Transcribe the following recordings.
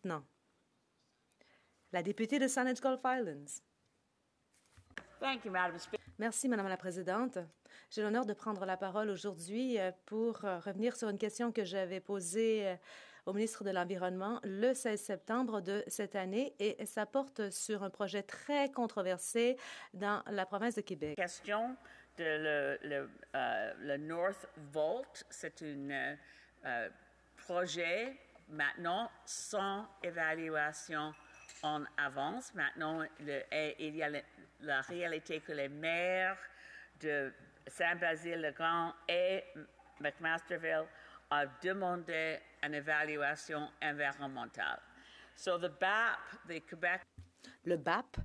maintenant, la députée de Saanich Gulf Islands. Merci, Madame la Présidente. J'ai l'honneur de prendre la parole aujourd'hui pour revenir sur une question que j'avais posée au ministre de l'Environnement le 16 septembre de cette année et ça porte sur un projet très controversé dans la province de Québec. Question de le North Vault, c'est un projet maintenant sans évaluation en avance. Maintenant, il y a la réalité que les maires de Saint-Basile-le-Grand et McMasterville ont demandé une évaluation environnementale. So the BAP, the Quebec... Le BAP,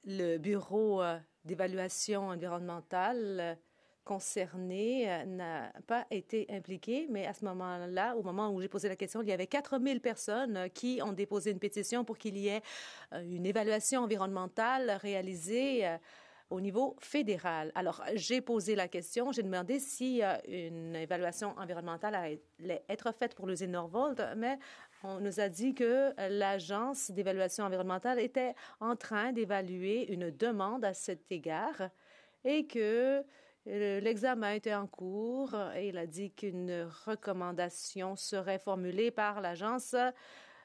le Bureau d'évaluation environnementale concerné n'a pas été impliqué, mais à ce moment-là, au moment où j'ai posé la question, il y avait 4000 personnes qui ont déposé une pétition pour qu'il y ait une évaluation environnementale réalisée au niveau fédéral. Alors, j'ai posé la question, j'ai demandé si une évaluation environnementale allait être faite pour l'usine Norvolt, mais on nous a dit que l'Agence d'évaluation environnementale était en train d'évaluer une demande à cet égard et que l'examen était en cours et il a dit qu'une recommandation serait formulée par l'agence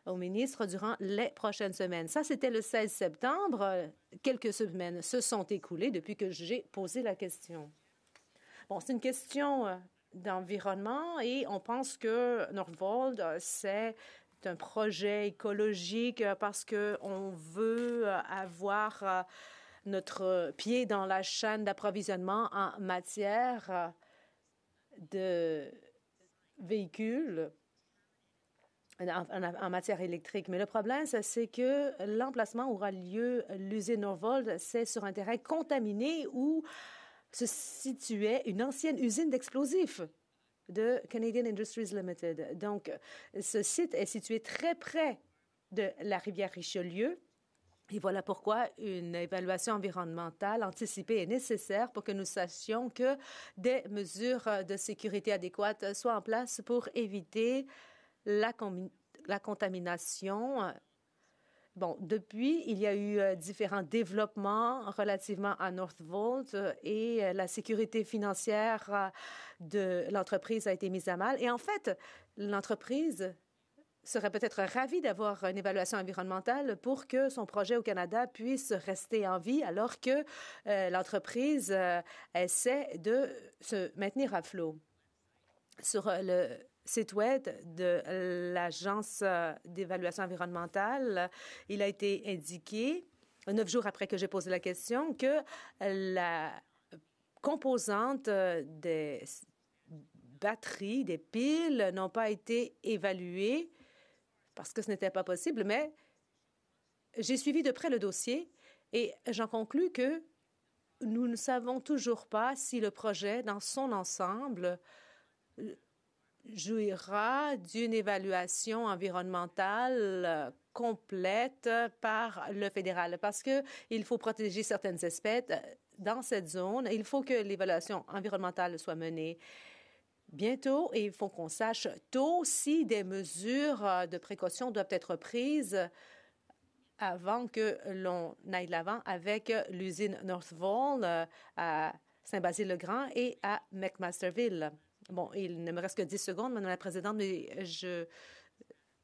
au ministre durant les prochaines semaines. Ça, c'était le 16 septembre. Quelques semaines se sont écoulées depuis que j'ai posé la question. Bon, c'est une question d'environnement et on pense que Northvolt, c'est un projet écologique parce qu'on veut avoir notre pied dans la chaîne d'approvisionnement en matière de véhicules, en matière électrique. Mais le problème, c'est que l'emplacement où aura lieu l'usine Norvolt, c'est sur un terrain contaminé où se situait une ancienne usine d'explosifs de Canadian Industries Limited. Donc, ce site est situé très près de la rivière Richelieu. Et voilà pourquoi une évaluation environnementale anticipée est nécessaire pour que nous sachions que des mesures de sécurité adéquates soient en place pour éviter la contamination. Bon, depuis, il y a eu différents développements relativement à Northvolt et la sécurité financière de l'entreprise a été mise à mal. Et en fait, l'entreprise serait peut-être ravi d'avoir une évaluation environnementale pour que son projet au Canada puisse rester en vie alors que l'entreprise essaie de se maintenir à flot. Sur le site web de l'Agence d'évaluation environnementale, il a été indiqué, 9 jours après que j'ai posé la question, que la composante des batteries, des piles, n'ont pas été évaluées parce que ce n'était pas possible, mais j'ai suivi de près le dossier et j'en conclus que nous ne savons toujours pas si le projet, dans son ensemble, jouira d'une évaluation environnementale complète par le fédéral, parce qu'il faut protéger certaines espèces dans cette zone. Il faut que l'évaluation environnementale soit menée bientôt et il faut qu'on sache tôt si des mesures de précaution doivent être prises avant que l'on aille de l'avant avec l'usine Northvolt à Saint-Basile-le-Grand et à McMasterville. Bon, il ne me reste que 10 secondes, Madame la Présidente, mais je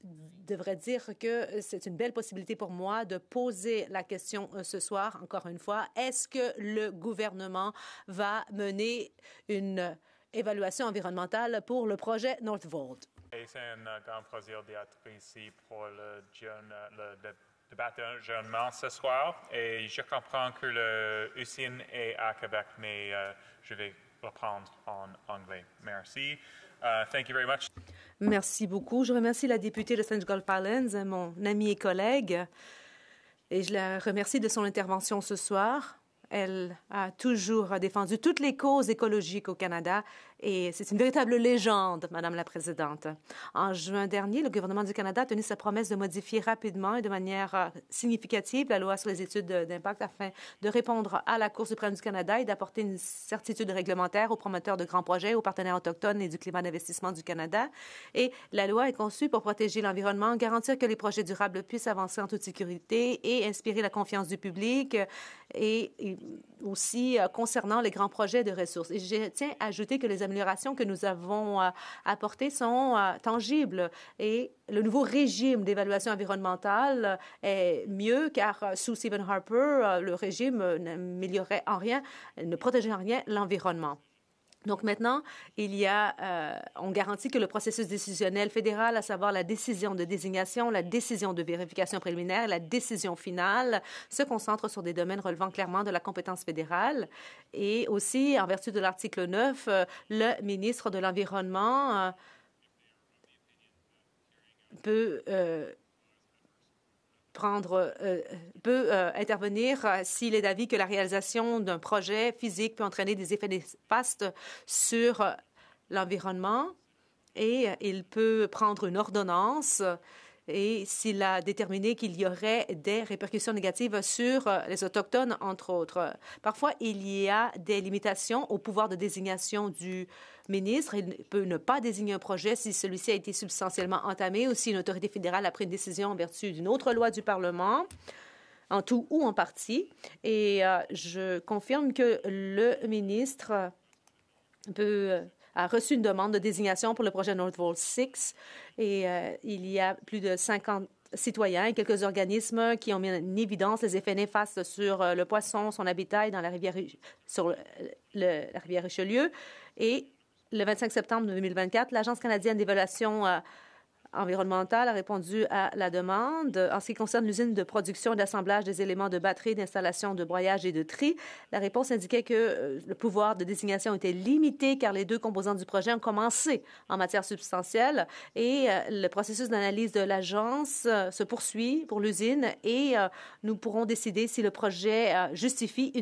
devrais dire que c'est une belle possibilité pour moi de poser la question ce soir, encore une fois. Est-ce que le gouvernement va mener une évaluation environnementale pour le projet Northvolt? C'est un grand plaisir d'être ici pour le débat d'adjournement ce soir. Et je comprends que l'usine est à Québec, mais je vais reprendre en anglais. Merci. Thank you very much. Merci beaucoup. Je remercie la députée de Saanich Gulf Islands, mon amie et collègue, et je la remercie de son intervention ce soir. Elle a toujours défendu toutes les causes écologiques au Canada Et c'est une véritable légende, Madame la Présidente. En juin dernier, le gouvernement du Canada a tenu sa promesse de modifier rapidement et de manière significative la loi sur les études d'impact afin de répondre à la Cour suprême du Canada et d'apporter une certitude réglementaire aux promoteurs de grands projets, aux partenaires autochtones et du climat d'investissement du Canada. Et la loi est conçue pour protéger l'environnement, garantir que les projets durables puissent avancer en toute sécurité et inspirer la confiance du public et aussi concernant les grands projets de ressources. Et je tiens à ajouter que les améliorations que nous avons apportées sont tangibles et le nouveau régime d'évaluation environnementale est mieux car sous Stephen Harper, le régime n'améliorait en rien, ne protégeait en rien l'environnement. Donc maintenant, on garantit que le processus décisionnel fédéral, à savoir la décision de désignation, la décision de vérification préliminaire et la décision finale, se concentre sur des domaines relevant clairement de la compétence fédérale. Et aussi, en vertu de l'article 9, le ministre de l'Environnement peut intervenir s'il est d'avis que la réalisation d'un projet physique peut entraîner des effets néfastes sur l'environnement et il peut prendre une ordonnance et s'il a déterminé qu'il y aurait des répercussions négatives sur les Autochtones, entre autres. Parfois, il y a des limitations au pouvoir de désignation du ministre. Il peut ne pas désigner un projet si celui-ci a été substantiellement entamé ou si une autorité fédérale a pris une décision en vertu d'une autre loi du Parlement, en tout ou en partie. Et je confirme que le ministre a reçu une demande de désignation pour le projet Northvolt 6 et il y a plus de 50 citoyens et quelques organismes qui ont mis en évidence les effets néfastes sur le poisson, son habitat et dans la rivière, la rivière Richelieu. Et le 25 septembre 2024, l'Agence canadienne d'évaluation environnementale a répondu à la demande. En ce qui concerne l'usine de production et d'assemblage des éléments de batterie, d'installation de broyage et de tri, la réponse indiquait que le pouvoir de désignation était limité car les deux composants du projet ont commencé en matière substantielle et le processus d'analyse de l'agence se poursuit pour l'usine et nous pourrons décider si le projet justifie une